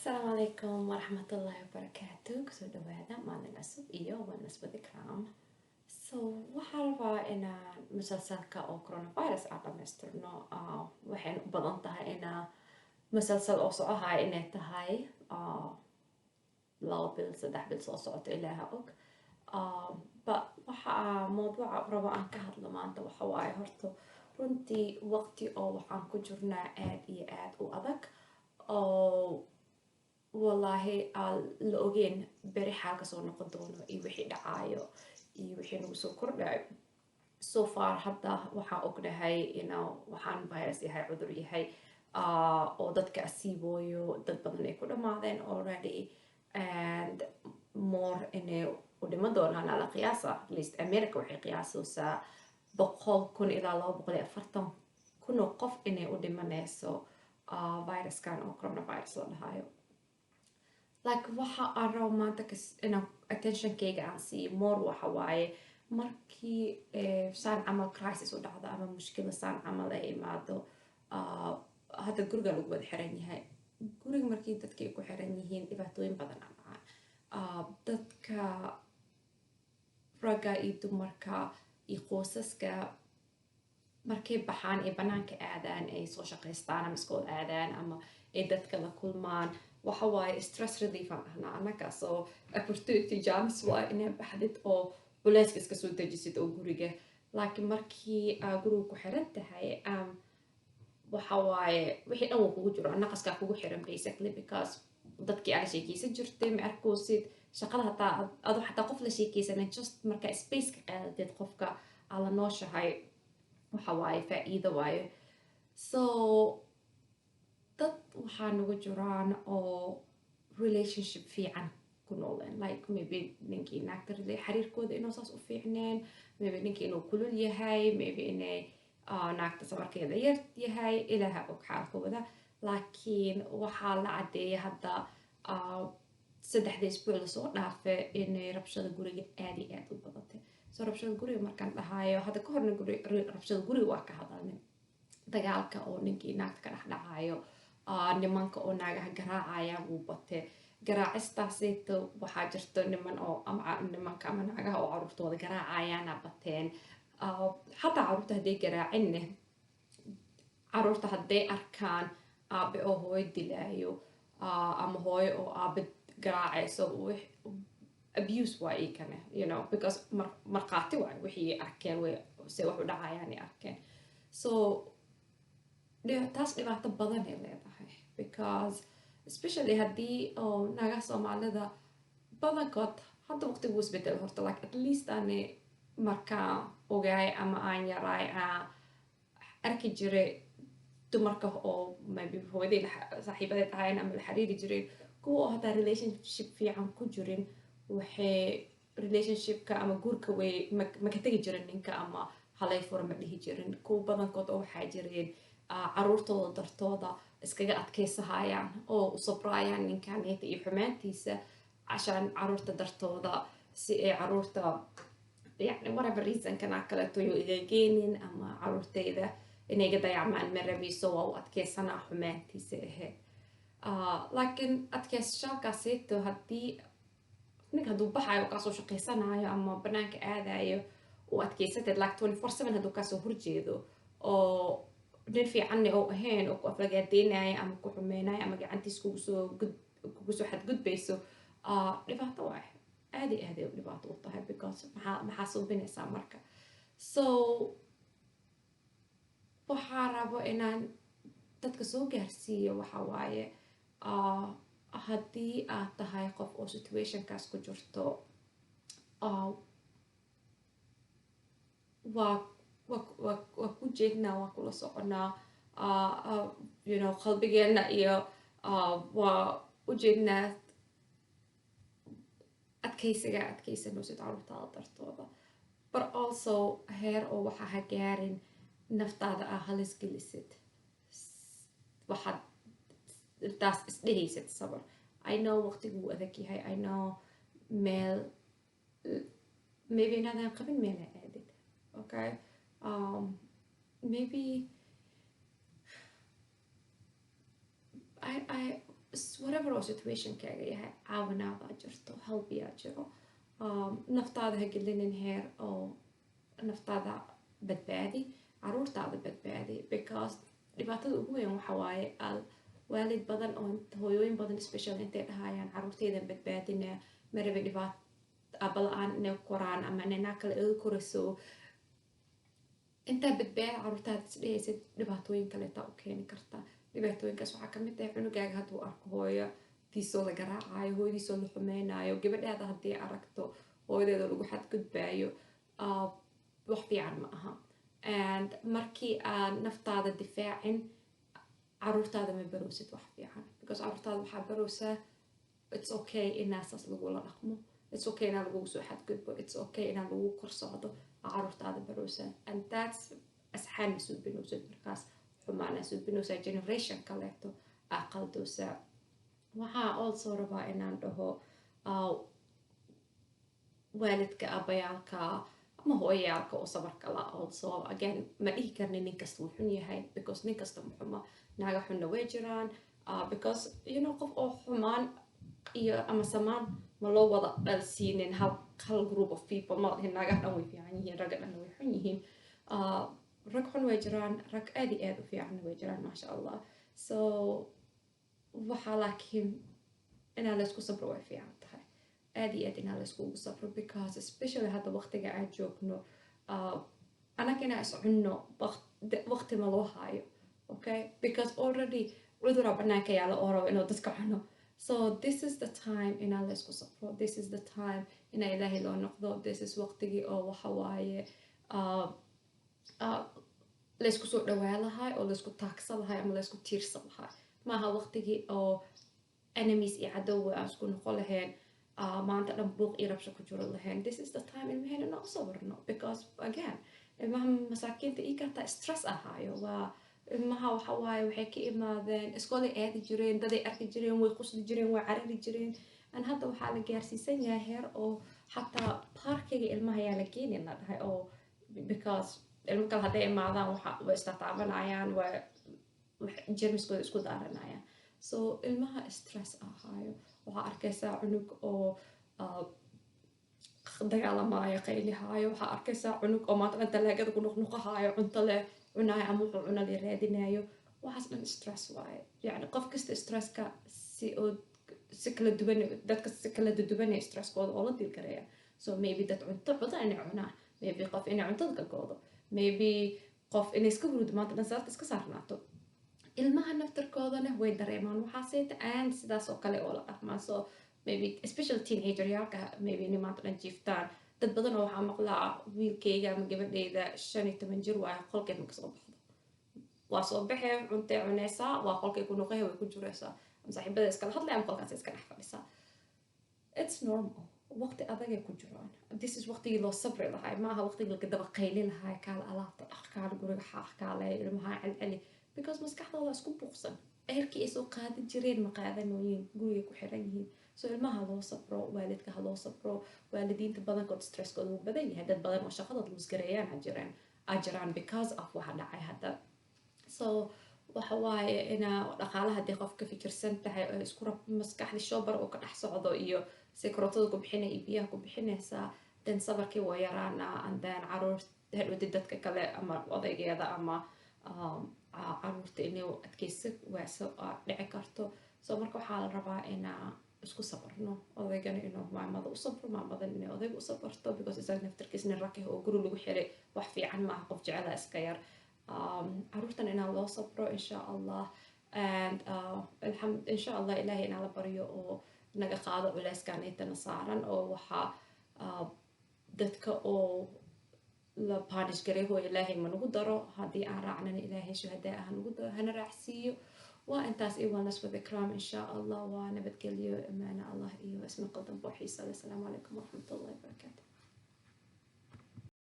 السلام عليكم ورحمة الله وبركاته. kusoo dhawaada maalin cusub iyo wanasbada kram. So waxaan rabaa inaan musalsalka oo coronavirus aan dhamaystirno. Waxay u badan tahay inaa musalsal oo socohaya inay tahay 2 bil 3 bil soo socoto ilaaha og. waxa mawduuca rabo aan ka hadlo maanta waxa waaye horta runtii waqti oo waxaan ku jirnaa aad iyo aad u adag oo wallaahi la ogeen beri xaalka soo noqon doono iyo wixii dhacaayo iyo wixii nagu soo kordhayo. So far hadda waxaan ognahay inuu waxaan virus yahay cudur yahay oo dadka asiibooyo dad badan ay ku dhamaadeen already and more inay u dhiman doonaan ala qiyaasa. At least America waxay qiyaasaysaa 100,000 ilaa 240,000 oo qof inay u dhimanayso viruskan oo coronavirus la dhahayo. Like waxa aan rabo maanta inaan attentionkayga aan siiyo more waxa waaye markii saan camal crisis u dhacdo ama mushkila saan camal ay imaado hadda guriga lagu wada xiran yahay. Guriga markii dadka ay ku xiran yihiin dhibaatooyin badan aan dhacaan. Dadka ragga iyo dumarka iyo qoysaska markay baxaan ay banaanka aadaan ay soo shaqaystaan ama iskool aadaan ama ay dadka la kulmaan waxa waaye stress relief aan dhahnaa annaga. So opportunity chance waa inay baxdid oo culayska iska soo dejisid oo guriga. Laakiin markii guriga ku xiran tahay waxa waaye wixii dhan wuu kugu jiro naqaskaa kugu xiran basically because dadkii aad la sheekaysan jirtay ma arkoosid shaqada hataa adu xataa qof la sheekaysanin just marka space ka qaadatid qofka ala nooshahay waxa waaye faa'iido waaye. So dad waxaa nagu jiraan oo relationship fiican ku nooleen like maybe ninkii naagta xiriirkooda inuu saas u fiicneen, maybe ninkii inuu kulul yahay, maybe inay naagta sabarkeeda yar yahay, ilaaha og xaalkooda. Laakiin waxaa la cadeeyay hadda 3 isbuuc lasoo dhaafay inay rabshada guriga aad iyo aad u badatay. So rabshada guriga markaan dhahayo hadda ka horna rabshada guriga waa ka hadalnay dagaalka oo ninkii naagta ka dhex dhacayo nimanka oo naagaha garaacaya wuu batay. Garaacistaasayto waxaa jirto niman oo nimanka ama naagaha oo caruurtooda garaacayaana bateen. Xataa caruurta hadday garaacinne caruurta hadday arkaan aabe oo hooyo dilaayo ama hooyo oo aabe garaacayso abuse waa ikane you know because marqaati waay wixii arkeen se wax u dhacayaan arkeen. So taas dhibaato badan ay leedahay because especially haddii oo naagaha Soomaalida badankood hadda waqtigu isbedel horta like at least ani markaa ogaay ama aan yaraay arki jiray dumarka oo maybe hooyaday saaxiibadeed ahayn ama la xiriiri jiray kuwa oo hataa relationship fiican ku jirin waxay relationshipka ama guurka way ma ka tegi jirin ninka ama halay furo ma dhihi jirin. kuwa badankood oo waxaa jireen caruurtooda dartooda iskaga adkaysahayaan oo u sabrayaan ninkaneeta iyo xumaantiisa cashaan caruurta dartooda si ay caruurta yani whatever reason kana kaleeto yo iga geenin ama caruurtayda inay iga dayacmaan ma rabiso waa u adkaysanaa xumaantiisa ahayd. Laakiin adkaysashaalkaasayto haddii ninka hadduu baxayo kaasoo shaqaysanayo ama banaanka aadayo u adkaysatid like 24/7 hadduu kaasoo horjeedo oo nin fiicanne oo ahayn oo ku aflagaadeynaya ama ku xumeynaya ama gacantiis kugu soo xadgudbayso dhibaato waay aad iyo aad ay dhibaato u tahay because maxaa suubinaysaa marka. So waxaa rabo inaan dadka soo gaarsiiyo waxa waaye haddii aad tahay qof oo situationkaas ku jirto waa ku jeednaa waa kula soconaa you know qalbigeena iyo waa u jeednaa adkaysanoosid caruurtaada dartooda but also heer oo waxaa ha gaarin naftaada halis gelisid waxaad intaas isdhehaysid sabar. I know waqtigu wuu adag yahay. I know meel maybe inaadan qabin meela aadid okay maybe I whatever oo situationkaaga yahay caawinaadaa jirto helbiyaa jiro naftaada ha gelinin heer oo naftaada badbaadi caruurtaada badbaadi because dhibaatada ugu weyn waxa waaye waalid badan oo hooyooyin badan special intay dhahayaan caruurteydan badbaadina marabe dhibaat abala-aan inay koraan ama inay kale iga korayso intaa badbaada caruurtaada isdhehaysid dhibaatooyin kaleetaa u keeni kartaa dhibaatooyinkaas waxaa kamid ah cunugaaga hadduu arko hooyadiisoo la garaacayo hooyadiisoo la xumeynayo gabadhaada haddii aragto hooyadeeda lagu xadgudbaayo wax fiican ma aha and markii aad naftaada difaacin caruurtaada ma barowsid wax fiican because caruurtaada waxaa barowsaa it's okay inaa saas lagula dhaqmo it's okay inaa lagugu soo xadgudbo it's okay inaa lagu korsocdo caruurtaada barowsaa and that's asxaana suubinowsid markaas xumaana suubinowsaa generation kaleeto aqaldoosaa waxaa also rabaa inaan dhaho waalidka abayaalka ama hooyayaalka oo sabarka la also again ma dhihi karni nin kasta wuu xun yahay because nin kasta ma xuma naaga xunna way jiraan because you know qof oo xumaan iyo ama samaan ma loo wada dhalsiinin hal group of people ma dhihin naaga dhan way fiican yihiin ragga dhan way xun yihiin rag xun way jiraan rag aad iyo aad u fiicanna way jiraan maasha allah so waxaa laakiin inaa laysku sabro way fiican tahay aad iyo aad inaa layskugu sabro because especially hadda waqtiga aan joogno anaga inaa is cunno waqti ma loo haayo okay because already cuduraa banaanka yaala oo rabo inuu dadka cuno so this is the time inaa laysku sabro this is the time inaa ilaahay loo noqdo this is waqtigii oo waxa waaye laysku soo dhawaa lahay oo laysku taagsa lahay ama laysku tiirsa lahay maaha waqtigii oo enemies iyo cadowa aan isku noqon lahayn maanta dhan buuq iyo rabsho ku jiro lahayn this is the time ilmaheena noo sabarno because again ilmaha masaakiinta ii kartaa stress ahaayo waa ilmaha waxa waaye waxay ka imaadeen iskoolay aadi jireen daday arki jireen way qusli jireen way carari jireen an hadda waxaa la gaarsiisan yahay heer oo xataa parkiga ilmaha yaa la geenin la dhahay oo because ilmo kale hadday imaadaan way istataabanayaan waa jermiskooda isku daaranayaan so ilmaha stress ahaayo waxaa arkaysaa cunug oo dagaalamaayo qaylihaayo waxaa arkaysaa cunug oo maanta dhan talaagada ku nuqnuqahaayo cunto leh cunaayo ama wuxuu cuna la raadinayo waxaas dhan stress waaye yani qof kasta stresska si kala duwan dadka si kala duwan stresskooda oo la dilgareeya so maybe dad cunto inay cunaan maybe qof inay cuntada ka goodo maybe qof inay iska hurud maanta dhan saarta iska saarnaato ilmaha naftarkoodana way dareemaan waxaaseyta aan sidaas oo kale oo la dhaqmaa so maybe especially teenager yaalka maybe inay maanta dhan jiiftaan dad badan oo waxaa maqlaa wiilkayga ama gabadhayda 15 jir waayo qolkeed ma kasoo baxdo waa soo baxee cuntee cunaysaa waa qolkay ku noqohay way ku jiraysaa ama saaxiibada iskala hadlay ama qolkaas iska dhex fadhisaa it's normal waqti adagay ku jiraan this is waqtigii loo sabri lahay maaha waqtigii laga daba qayli lahay kaala alaabta dhaq kaala guriga xaaq kaala ilmaha celceli because maskaxdooda isku buuqsan eerkii ay soo qaadan jireen ma qaadanooyin guriga ku xiran yihiin so ilmaha loo sabro waalidka ha loo sabro waalidiinta badankood stresskooda wuu badan yahay dad badan oo shaqadooda musgareeyaan jiraan because of waxa dhacay hadda so waxa waaye inaa dhaqaalaha haddii qof ka fikirsan tahay oo isku rab maskaxdii shoobar oo ka dhex socdo iyo si karootada ku bixinaya iyo biyaha ku bixinaysaa dan sabarkii waa yaraanaa and then caruur hadhowdi dadka kale ama odaygeeda ama caruurta inay adkeysa waaso dhici karto so marka waxaa la rabaa inaa isku sabarno odaygana inuu maamada u sabro maamadan inay odayga u sabarto because isaga naftarkiis nin rakih oo guri lagu xiray wax fiican maaha qof jecela iska yar caruurtan inaa loo sabro insha allah and insha allah ilaahay inaa la baryo oo naga qaado culeyskan intana saaran oo waxaa dadka oo la punish garay hoo ilaahay ma nagu daro haddii aan raacnana ilaahay shuhadaa ah nagu daro hana raacsiiyo waa intaas iyo wellness with ikram insha allah waa nabadgelyo amaana allah iyo isma qaldan booxiisa. Assalaamu calaykum waraxmatullahi wabarakaatu.